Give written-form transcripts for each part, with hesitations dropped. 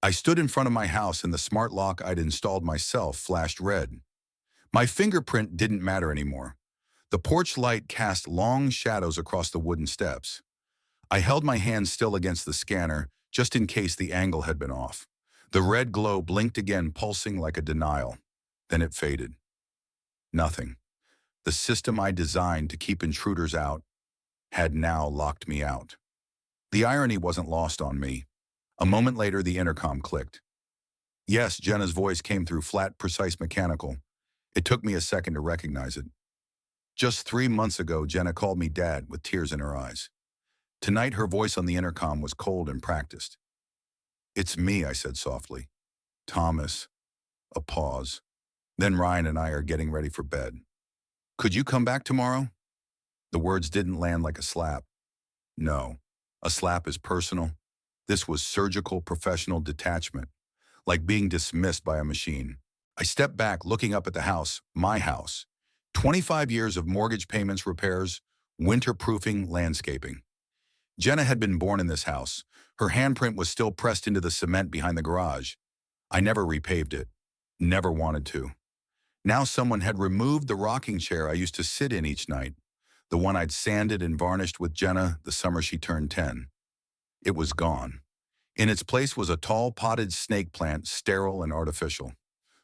I stood in front of my house and the smart lock I'd installed myself flashed red. My fingerprint didn't matter anymore. The porch light cast long shadows across the wooden steps. I held my hand still against the scanner, just in case the angle had been off. The red glow blinked again, pulsing like a denial. Then it faded. Nothing. The system I designed to keep intruders out had now locked me out. The irony wasn't lost on me. A moment later, the intercom clicked. Yes, Jenna's voice came through flat, precise mechanical. It took me a second to recognize it. Just 3 months ago, Jenna called me Dad with tears in her eyes. Tonight, her voice on the intercom was cold and practiced. "It's me," I said softly. "Thomas." A pause. "Then Ryan and I are getting ready for bed. Could you come back tomorrow?" The words didn't land like a slap. No, a slap is personal. This was surgical, professional detachment, like being dismissed by a machine. I stepped back, looking up at the house, my house. 25 years of mortgage payments, repairs, winter-proofing, landscaping. Jenna had been born in this house. Her handprint was still pressed into the cement behind the garage. I never repaved it. Never wanted to. Now someone had removed the rocking chair I used to sit in each night, the one I'd sanded and varnished with Jenna the summer she turned 10. It was gone. In its place was a tall potted snake plant, sterile and artificial.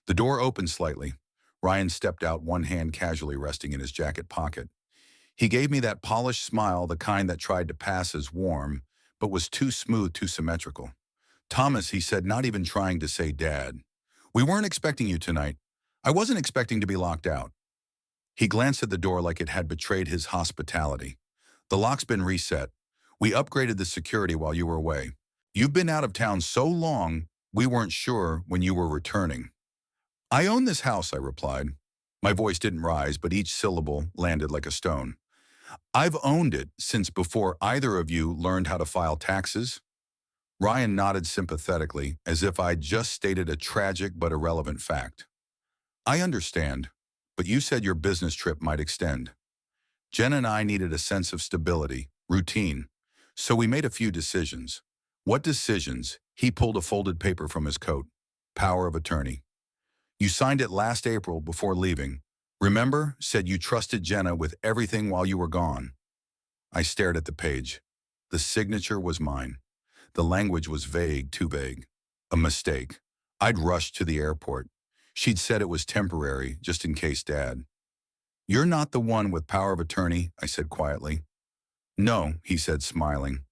The door opened slightly. Ryan stepped out, one hand casually resting in his jacket pocket. He gave me that polished smile, the kind that tried to pass as warm, but was too smooth, too symmetrical. "Thomas," he said, not even trying to say Dad. "We weren't expecting you tonight. I wasn't expecting to be locked out." He glanced at the door like it had betrayed his hospitality. "The lock's been reset. We upgraded the security while you were away. You've been out of town so long, we weren't sure when you were returning." "I own this house," I replied. My voice didn't rise, but each syllable landed like a stone. "I've owned it since before either of you learned how to file taxes." Ryan nodded sympathetically, as if I'd just stated a tragic but irrelevant fact. "I understand, but you said your business trip might extend. Jen and I needed a sense of stability, routine, so we made a few decisions." "What decisions?" He pulled a folded paper from his coat. "Power of attorney. You signed it last April before leaving. Remember, said you trusted Jenna with everything while you were gone." I stared at the page. The signature was mine. The language was vague, too vague. A mistake. I'd rushed to the airport. She'd said it was temporary, just in case Dad. "You're not the one with power of attorney," I said quietly. "No," he said, smiling.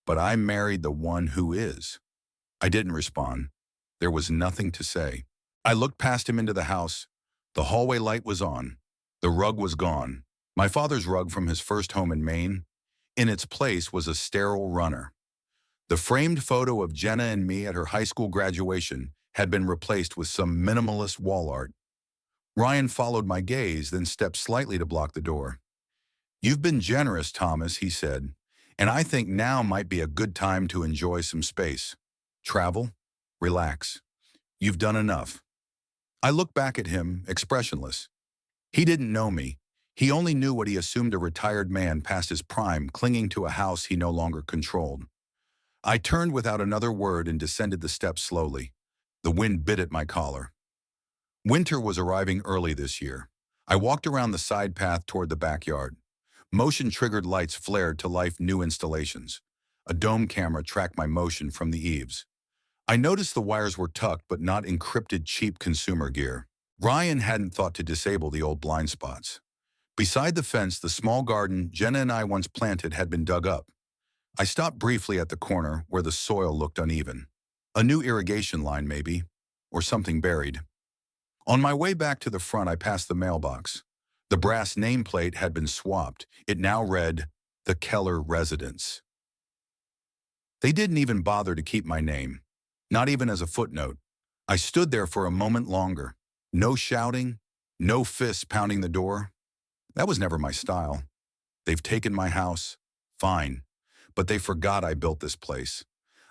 "But I married the one who is." I didn't respond. There was nothing to say. I looked past him into the house. The hallway light was on. The rug was gone. My father's rug from his first home in Maine. In its place was a sterile runner. The framed photo of Jenna and me at her high school graduation had been replaced with some minimalist wall art. Ryan followed my gaze, then stepped slightly to block the door. "You've been generous, Thomas," he said, "and I think now might be a good time to enjoy some space. Travel, relax. You've done enough." I looked back at him, expressionless. He didn't know me. He only knew what he assumed a retired man past his prime, clinging to a house he no longer controlled. I turned without another word and descended the steps slowly. The wind bit at my collar. Winter was arriving early this year. I walked around the side path toward the backyard. Motion-triggered lights flared to life, new installations. A dome camera tracked my motion from the eaves. I noticed the wires were tucked but not encrypted, cheap consumer gear. Ryan hadn't thought to disable the old blind spots. Beside the fence, the small garden Jenna and I once planted had been dug up. I stopped briefly at the corner where the soil looked uneven. A new irrigation line, maybe, or something buried. On my way back to the front, I passed the mailbox. The brass nameplate had been swapped. It now read, "The Keller Residence." They didn't even bother to keep my name, not even as a footnote. I stood there for a moment longer. No shouting, no fists pounding the door. That was never my style. They've taken my house. Fine. But they forgot I built this place.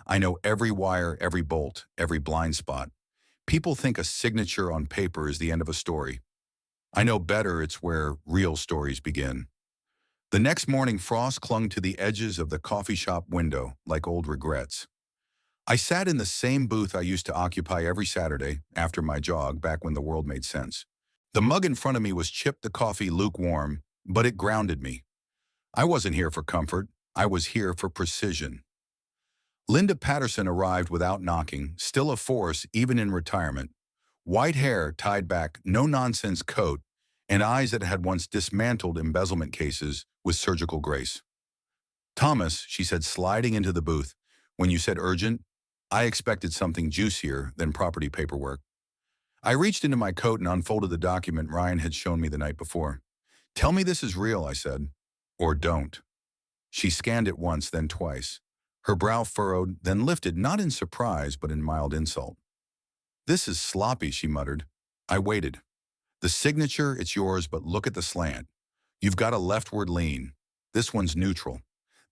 I know every wire, every bolt, every blind spot. People think a signature on paper is the end of a story. I know better, it's where real stories begin. The next morning, frost clung to the edges of the coffee shop window like old regrets. I sat in the same booth I used to occupy every Saturday after my jog back when the world made sense. The mug in front of me was chipped the coffee lukewarm, but it grounded me. I wasn't here for comfort. I was here for precision. Linda Patterson arrived without knocking, still a force even in retirement. White hair tied back, no-nonsense coat, and eyes that had once dismantled embezzlement cases with surgical grace. "Thomas," she said, sliding into the booth, "when you said urgent, I expected something juicier than property paperwork." I reached into my coat and unfolded the document Ryan had shown me the night before. "Tell me this is real," I said. "Or don't." She scanned it once, then twice. Her brow furrowed, then lifted, not in surprise, but in mild insult. "This is sloppy," she muttered. I waited. "The signature, it's yours, but look at the slant. You've got a leftward lean. This one's neutral."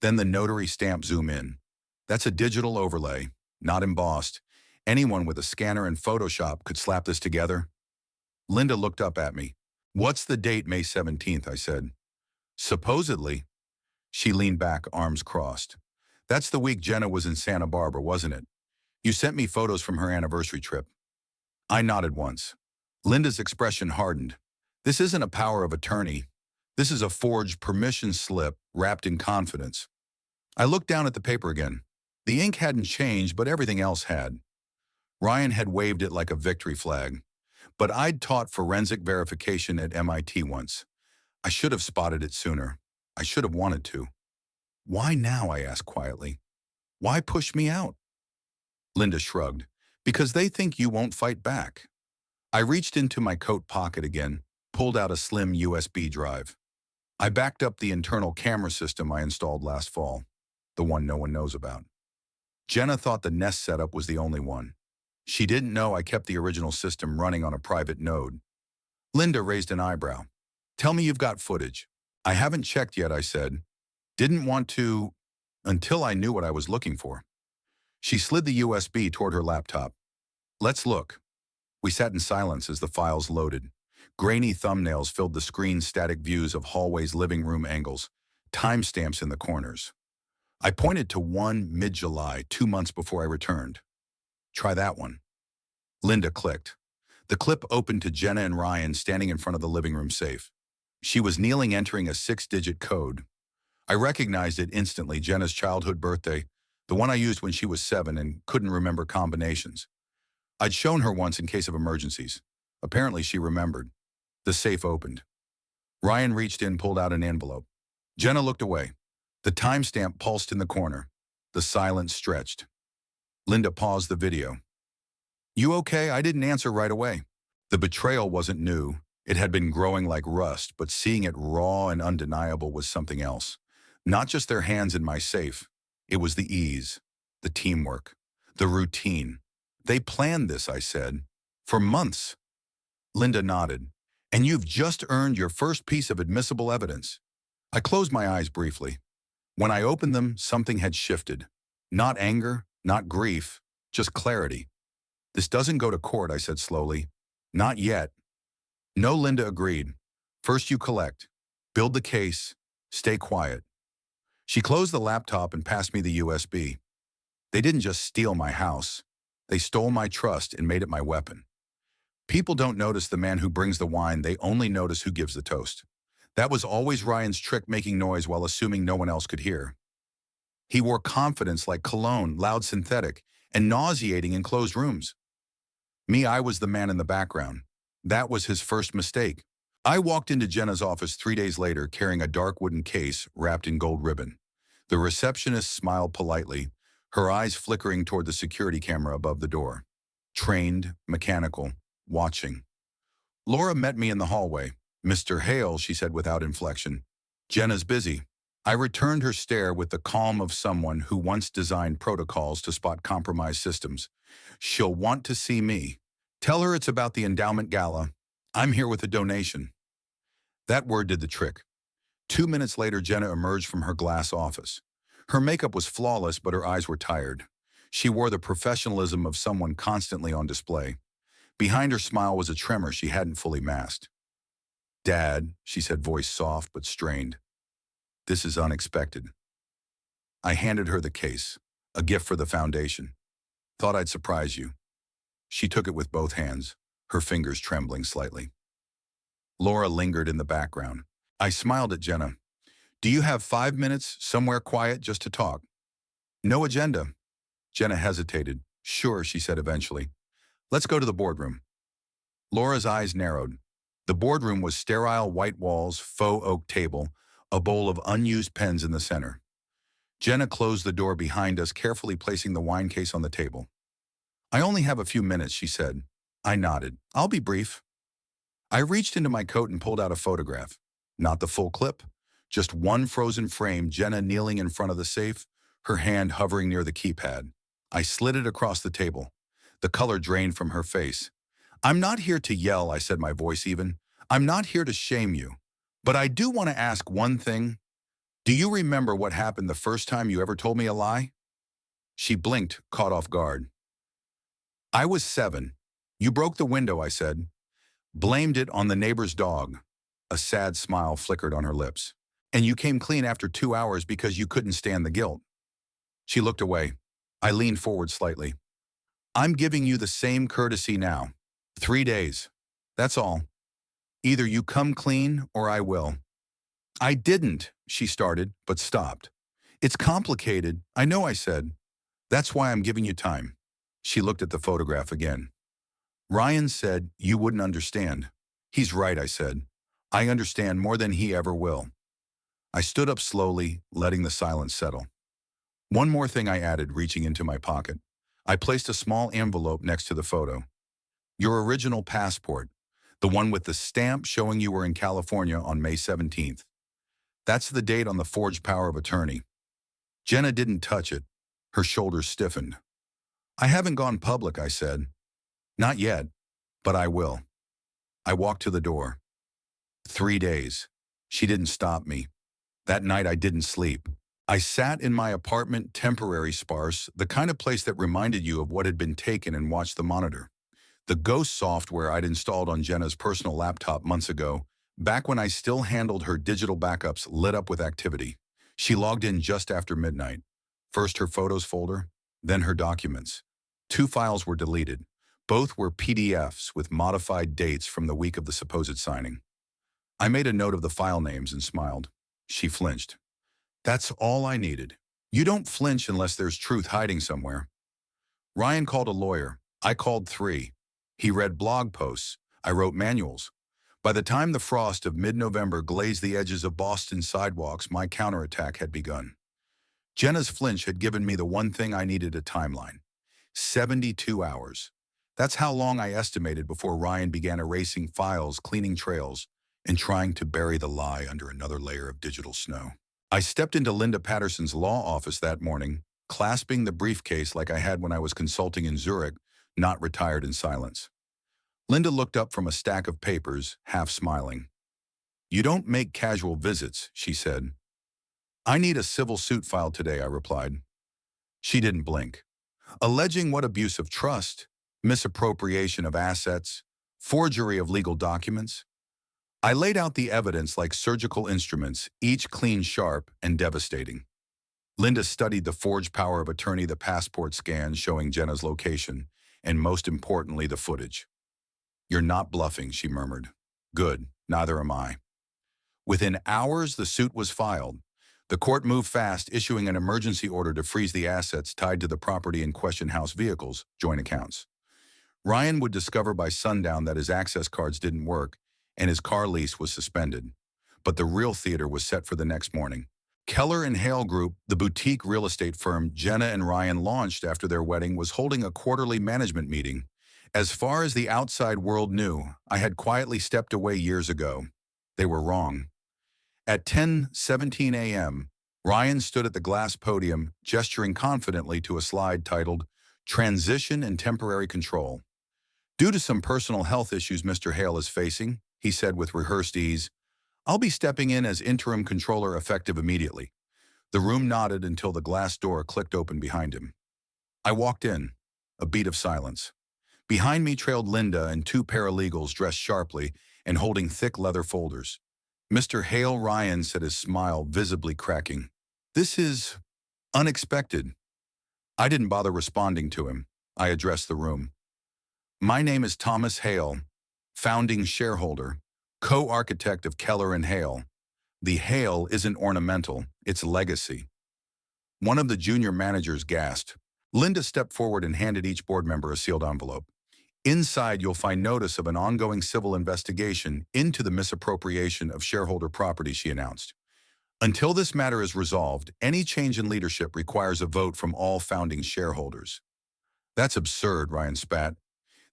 Then the notary stamp zoom in. "That's a digital overlay, not embossed. Anyone with a scanner and Photoshop could slap this together." Linda looked up at me. "What's the date, May 17th, I said. "Supposedly." She leaned back, arms crossed. "That's the week Jenna was in Santa Barbara, wasn't it? You sent me photos from her anniversary trip." I nodded once. Linda's expression hardened. "This isn't a power of attorney. This is a forged permission slip wrapped in confidence." I looked down at the paper again. The ink hadn't changed, but everything else had. Ryan had waved it like a victory flag. But I'd taught forensic verification at MIT once. I should have spotted it sooner. I should have wanted to. "Why now?" I asked quietly. "Why push me out?" Linda shrugged. "Because they think you won't fight back." I reached into my coat pocket again, pulled out a slim USB drive. I backed up the internal camera system I installed last fall, the one no one knows about. Jenna thought the Nest setup was the only one. She didn't know I kept the original system running on a private node. Linda raised an eyebrow. "Tell me you've got footage." "I haven't checked yet," I said. "Didn't want to until I knew what I was looking for." She slid the USB toward her laptop. "Let's look." We sat in silence as the files loaded. Grainy thumbnails filled the screen's static views of hallways, living room angles, timestamps in the corners. I pointed to one mid-July, 2 months before I returned. "Try that one." Linda clicked. The clip opened to Jenna and Ryan standing in front of the living room safe. She was kneeling, entering a 6-digit code. I recognized it instantly, Jenna's childhood birthday, the one I used when she was 7 and couldn't remember combinations. I'd shown her once in case of emergencies. Apparently she remembered. The safe opened. Ryan reached in, pulled out an envelope. Jenna looked away. The timestamp pulsed in the corner. The silence stretched. Linda paused the video. "You okay?" I didn't answer right away. The betrayal wasn't new. It had been growing like rust, but seeing it raw and undeniable was something else. Not just their hands in my safe. It was the ease, the teamwork, the routine. "They planned this," I said. "For months." Linda nodded. "And you've just earned your first piece of admissible evidence." I closed my eyes briefly. When I opened them, something had shifted. Not anger, not grief, just clarity. "This doesn't go to court," I said slowly. "Not yet." "No," Linda agreed. "First you collect. Build the case. Stay quiet." She closed the laptop and passed me the USB. They didn't just steal my house. They stole my trust and made it my weapon. People don't notice the man who brings the wine, they only notice who gives the toast. That was always Ryan's trick, making noise while assuming no one else could hear. He wore confidence like cologne, loud, synthetic, and nauseating in closed rooms. Me, I was the man in the background. That was his first mistake. I walked into Jenna's office 3 days later carrying a dark wooden case wrapped in gold ribbon. The receptionist smiled politely, her eyes flickering toward the security camera above the door. Trained, mechanical, watching. Laura met me in the hallway. "Mr. Hale," she said without inflection. "Jenna's busy." I returned her stare with the calm of someone who once designed protocols to spot compromised systems. "She'll want to see me. Tell her it's about the endowment gala. I'm here with a donation." That word did the trick. 2 minutes later, Jenna emerged from her glass office. Her makeup was flawless, but her eyes were tired. She wore the professionalism of someone constantly on display. Behind her smile was a tremor she hadn't fully masked. "Dad," she said, voice soft but strained. "This is unexpected." I handed her the case, a gift for the foundation. Thought I'd surprise you. She took it with both hands, her fingers trembling slightly. Laura lingered in the background. I smiled at Jenna. Do you have 5 minutes, somewhere quiet, just to talk? No agenda. Jenna hesitated. Sure, she said eventually. Let's go to the boardroom. Laura's eyes narrowed. The boardroom was sterile white walls, faux oak table, a bowl of unused pens in the center. Jenna closed the door behind us, carefully placing the wine case on the table. I only have a few minutes, she said. I nodded. I'll be brief. I reached into my coat and pulled out a photograph. Not the full clip, just one frozen frame, Jenna kneeling in front of the safe, her hand hovering near the keypad. I slid it across the table. The color drained from her face. I'm not here to yell, I said, my voice even. I'm not here to shame you. But I do want to ask one thing. Do you remember what happened the first time you ever told me a lie? She blinked, caught off guard. I was 7. You broke the window, I said. Blamed it on the neighbor's dog. A sad smile flickered on her lips. And you came clean after 2 hours because you couldn't stand the guilt. She looked away. I leaned forward slightly. I'm giving you the same courtesy now. 3 days. That's all. Either you come clean or I will. I didn't, she started, but stopped. It's complicated, I know, I said. That's why I'm giving you time. She looked at the photograph again. Ryan said you wouldn't understand. He's right, I said. I understand more than he ever will. I stood up slowly, letting the silence settle. One more thing, I added, reaching into my pocket. I placed a small envelope next to the photo. Your original passport, the one with the stamp showing you were in California on May 17th. That's the date on the forged power of attorney. Jenna didn't touch it. Her shoulders stiffened. I haven't gone public, I said. Not yet, but I will. I walked to the door. 3 days. She didn't stop me. That night I didn't sleep. I sat in my apartment, temporary, sparse, the kind of place that reminded you of what had been taken, and watched the monitor. The ghost software I'd installed on Jenna's personal laptop months ago, back when I still handled her digital backups, lit up with activity. She logged in just after midnight. First her photos folder, then her documents. 2 files were deleted. Both were PDFs with modified dates from the week of the supposed signing. I made a note of the file names and smiled. She flinched. That's all I needed. You don't flinch unless there's truth hiding somewhere. Ryan called a lawyer. I called 3. He read blog posts. I wrote manuals. By the time the frost of mid-November glazed the edges of Boston's sidewalks, my counterattack had begun. Jenna's flinch had given me the one thing I needed: a timeline. 72 hours. That's how long I estimated before Ryan began erasing files, cleaning trails, and trying to bury the lie under another layer of digital snow. I stepped into Linda Patterson's law office that morning, clasping the briefcase like I had when I was consulting in Zurich, not retired in silence. Linda looked up from a stack of papers, half smiling. You don't make casual visits, she said. I need a civil suit filed today, I replied. She didn't blink. Alleging what? Abuse of trust, misappropriation of assets, forgery of legal documents. I laid out the evidence like surgical instruments, each clean, sharp, and devastating. Linda studied the forged power of attorney, the passport scans showing Jenna's location, and most importantly, the footage. You're not bluffing, she murmured. Good, neither am I. Within hours, the suit was filed. The court moved fast, issuing an emergency order to freeze the assets tied to the property in question: house, vehicles, joint accounts. Ryan would discover by sundown that his access cards didn't work, and his car lease was suspended. But the real theater was set for the next morning. Keller and Hale Group, the boutique real estate firm Jenna and Ryan launched after their wedding, was holding a quarterly management meeting. As far as the outside world knew, I had quietly stepped away years ago. They were wrong. At 10:17 a.m., Ryan stood at the glass podium, gesturing confidently to a slide titled Transition and Temporary Control. Due to some personal health issues Mr. Hale is facing, he said with rehearsed ease, I'll be stepping in as interim controller effective immediately. The room nodded until the glass door clicked open behind him. I walked in, a beat of silence. Behind me trailed Linda and 2 paralegals dressed sharply and holding thick leather folders. Mr. Hale, Ryan said, his smile visibly cracking. This is unexpected. I didn't bother responding to him. I addressed the room. My name is Thomas Hale, founding shareholder, co-architect of Keller and Hale. The Hale isn't ornamental, it's legacy. One of the junior managers gasped. Linda stepped forward and handed each board member a sealed envelope. Inside, you'll find notice of an ongoing civil investigation into the misappropriation of shareholder property, she announced. Until this matter is resolved, any change in leadership requires a vote from all founding shareholders. That's absurd, Ryan spat.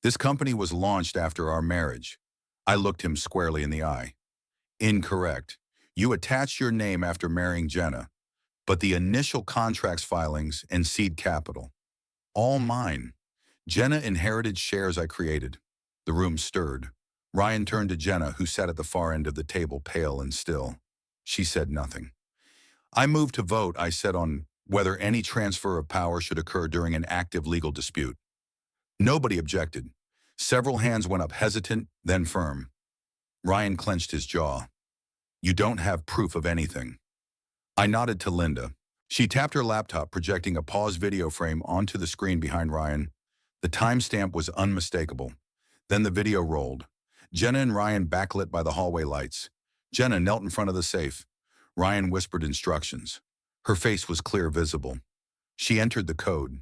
This company was launched after our marriage. I looked him squarely in the eye. Incorrect. You attached your name after marrying Jenna, but the initial contracts filings and seed capital, all mine. Jenna inherited shares I created. The room stirred. Ryan turned to Jenna, who sat at the far end of the table, pale and still. She said nothing. I moved to vote, I said, on whether any transfer of power should occur during an active legal dispute. Nobody objected. Several hands went up, hesitant, then firm. Ryan clenched his jaw. You don't have proof of anything. I nodded to Linda. She tapped her laptop, projecting a paused video frame onto the screen behind Ryan. The timestamp was unmistakable. Then the video rolled. Jenna and Ryan backlit by the hallway lights. Jenna knelt in front of the safe. Ryan whispered instructions. Her face was clear, visible. She entered the code.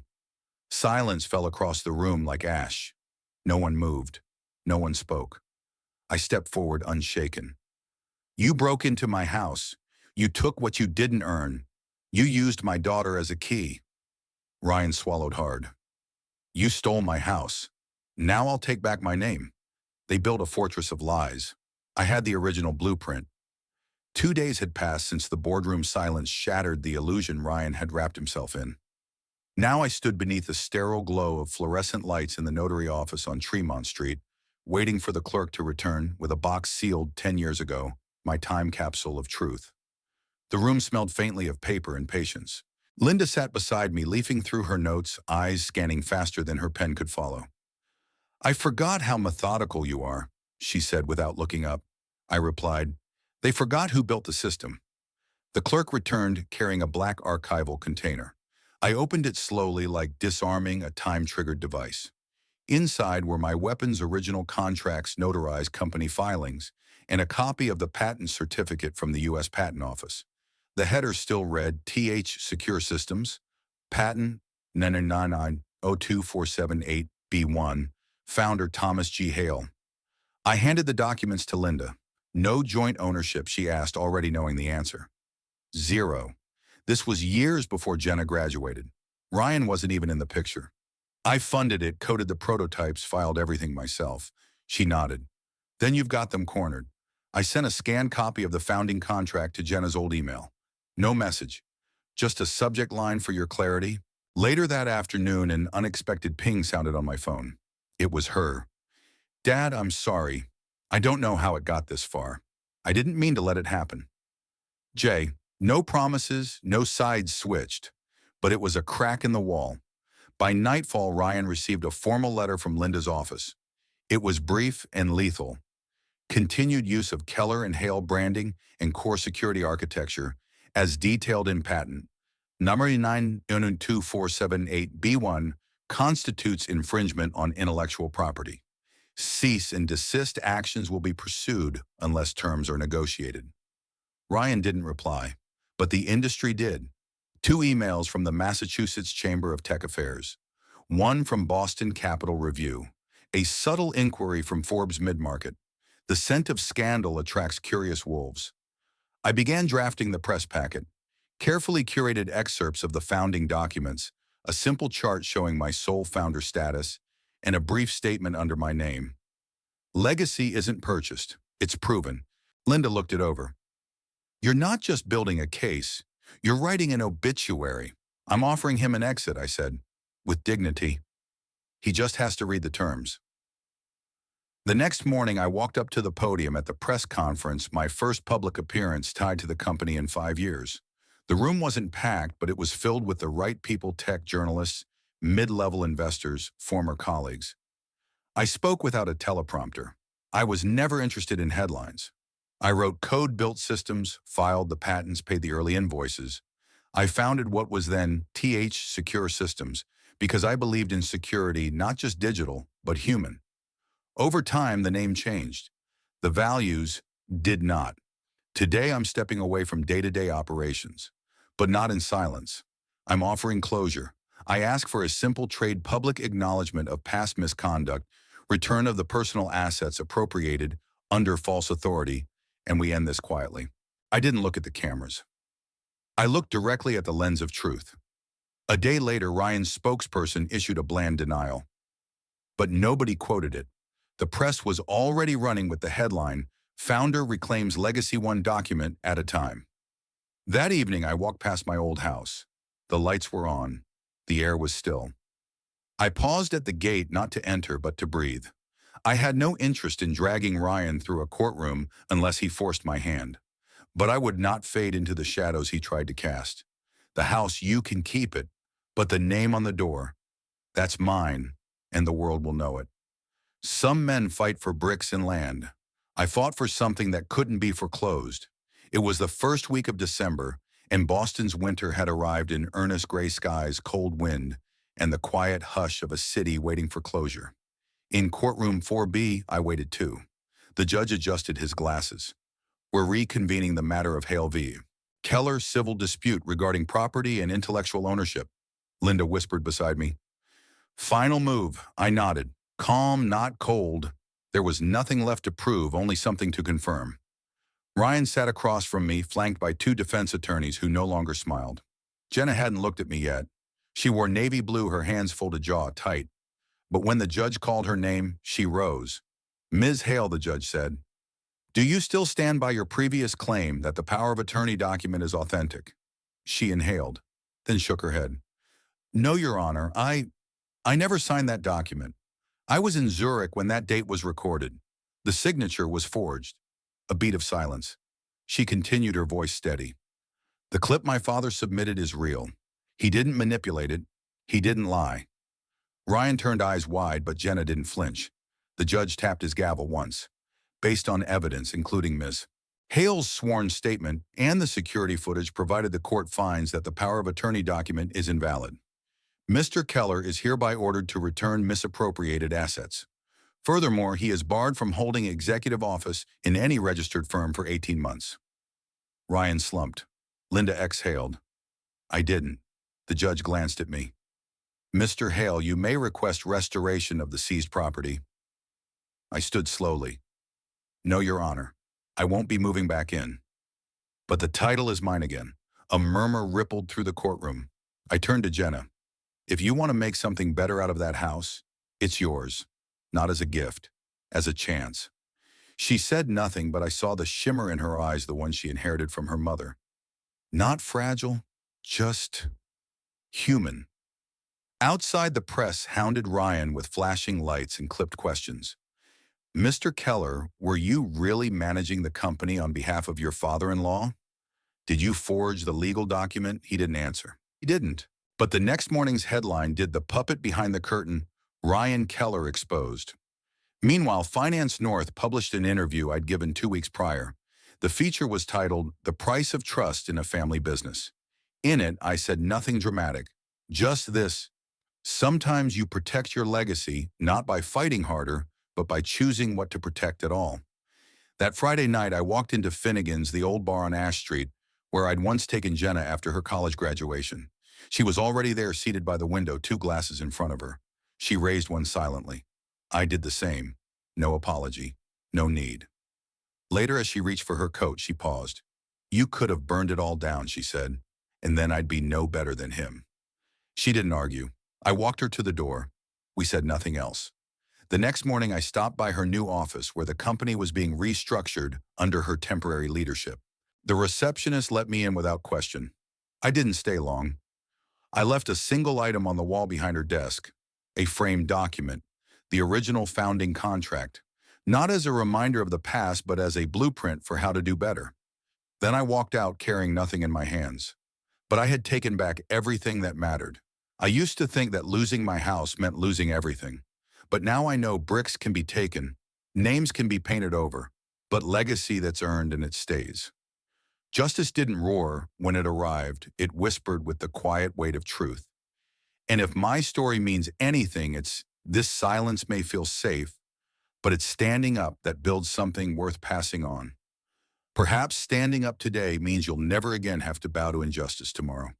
Silence fell across the room like ash. No one moved. No one spoke. I stepped forward unshaken. You broke into my house. You took what you didn't earn. You used my daughter as a key. Ryan swallowed hard. You stole my house. Now I'll take back my name. They built a fortress of lies. I had the original blueprint. 2 days had passed since the boardroom silence shattered the illusion Ryan had wrapped himself in. Now I stood beneath the sterile glow of fluorescent lights in the notary office on Tremont Street, waiting for the clerk to return with a box sealed 10 years ago, my time capsule of truth. The room smelled faintly of paper and patience. Linda sat beside me, leafing through her notes, eyes scanning faster than her pen could follow. I forgot how methodical you are, she said without looking up. I replied, they forgot who built the system. The clerk returned, carrying a black archival container. I opened it slowly, like disarming a time-triggered device. Inside were my weapons' original contracts, notarized company filings, and a copy of the patent certificate from the U.S. Patent Office. The header still read, TH Secure Systems, Patent 999-02478-B1, Founder Thomas G. Hale. I handed the documents to Linda. No joint ownership, she asked, already knowing the answer. 0. This was years before Jenna graduated. Ryan wasn't even in the picture. I funded it, coded the prototypes, filed everything myself. She nodded. Then you've got them cornered. I sent a scanned copy of the founding contract to Jenna's old email. No message. Just a subject line for your clarity. Later that afternoon, an unexpected ping sounded on my phone. It was her. Dad, I'm sorry. I don't know how it got this far. I didn't mean to let it happen. Jay, no promises, no sides switched. But it was a crack in the wall. By nightfall, Ryan received a formal letter from Linda's office. It was brief and lethal. Continued use of Keller and Hale branding and core security architecture, as detailed in patent number 9992478B1, constitutes infringement on intellectual property. Cease and desist actions will be pursued unless terms are negotiated. Ryan didn't reply, but the industry did. 2 emails from the Massachusetts Chamber of Tech Affairs. One from Boston Capital Review. A subtle inquiry from Forbes Midmarket. The scent of scandal attracts curious wolves. I began drafting the press packet. Carefully curated excerpts of the founding documents, a simple chart showing my sole founder status, and a brief statement under my name. Legacy isn't purchased, it's proven. Linda looked it over. You're not just building a case, you're writing an obituary. I'm offering him an exit, I said, with dignity. He just has to read the terms. The next morning, I walked up to the podium at the press conference, my first public appearance tied to the company in 5 years. The room wasn't packed, but it was filled with the right people, tech journalists, mid-level investors, former colleagues. I spoke without a teleprompter. I was never interested in headlines. I wrote code, built systems, filed the patents, paid the early invoices. I founded what was then TH Secure Systems, because I believed in security, not just digital, but human. Over time, the name changed. The values did not. Today, I'm stepping away from day-to-day operations, but not in silence. I'm offering closure. I ask for a simple trade public acknowledgement of past misconduct, return of the personal assets appropriated under false authority, and we end this quietly. I didn't look at the cameras. I looked directly at the lens of truth. A day later, Ryan's spokesperson issued a bland denial, but nobody quoted it. The press was already running with the headline, "Founder Reclaims Legacy One Document at a Time." That evening, I walked past my old house. The lights were on. The air was still. I paused at the gate not to enter but to breathe. I had no interest in dragging Ryan through a courtroom unless he forced my hand. But I would not fade into the shadows he tried to cast. The house, you can keep it, but the name on the door, that's mine, and the world will know it. Some men fight for bricks and land. I fought for something that couldn't be foreclosed. It was the first week of December, and Boston's winter had arrived in earnest gray skies, cold wind, and the quiet hush of a city waiting for closure. In courtroom 4B, I waited too. The judge adjusted his glasses. "We're reconvening the matter of Hale v. Keller civil dispute regarding property and intellectual ownership," Linda whispered beside me. "Final move," I nodded. Calm, not cold. There was nothing left to prove, only something to confirm. Ryan sat across from me, flanked by two defense attorneys who no longer smiled. Jenna hadn't looked at me yet. She wore navy blue, her hands folded, jaw tight. But when the judge called her name, she rose. "Ms. Hale," the judge said, "do you still stand by your previous claim that the power of attorney document is authentic?" She inhaled, then shook her head. "No, Your Honor, I never signed that document. I was in Zurich when that date was recorded. The signature was forged." A beat of silence. She continued, her voice steady. "The clip my father submitted is real. He didn't manipulate it. He didn't lie." Ryan turned eyes wide, but Jenna didn't flinch. The judge tapped his gavel once. "Based on evidence, including Ms. Hale's sworn statement and the security footage provided, the court finds that the power of attorney document is invalid. Mr. Keller is hereby ordered to return misappropriated assets. Furthermore, he is barred from holding executive office in any registered firm for 18 months. Ryan slumped. Linda exhaled. I didn't. The judge glanced at me. "Mr. Hale, you may request restoration of the seized property." I stood slowly. "No, Your Honor. I won't be moving back in." "But the title is mine again." A murmur rippled through the courtroom. I turned to Jenna. "If you want to make something better out of that house, it's yours. Not as a gift, as a chance." She said nothing, but I saw the shimmer in her eyes, the one she inherited from her mother. Not fragile, just human. Outside, the press hounded Ryan with flashing lights and clipped questions. "Mr. Keller, were you really managing the company on behalf of your father-in-law? Did you forge the legal document?" He didn't answer. He didn't. But the next morning's headline did. The puppet behind the curtain, Ryan Keller exposed. Meanwhile, Finance North published an interview I'd given 2 weeks prior. The feature was titled, "The Price of Trust in a Family Business." In it, I said nothing dramatic, just this: sometimes you protect your legacy not by fighting harder, but by choosing what to protect at all. That Friday night, I walked into Finnegan's, the old bar on Ash Street, where I'd once taken Jenna after her college graduation. She was already there, seated by the window, 2 glasses in front of her. She raised one silently. I did the same. No apology. No need. Later, as she reached for her coat, she paused. "You could have burned it all down," she said, "and then I'd be no better than him." She didn't argue. I walked her to the door. We said nothing else. The next morning, I stopped by her new office where the company was being restructured under her temporary leadership. The receptionist let me in without question. I didn't stay long. I left a single item on the wall behind her desk, a framed document, the original founding contract, not as a reminder of the past, but as a blueprint for how to do better. Then I walked out carrying nothing in my hands. But I had taken back everything that mattered. I used to think that losing my house meant losing everything. But now I know bricks can be taken, names can be painted over, but legacy that's earned and it stays. Justice didn't roar when it arrived. It whispered with the quiet weight of truth. And if my story means anything, it's this: silence may feel safe, but it's standing up that builds something worth passing on. Perhaps standing up today means you'll never again have to bow to injustice tomorrow.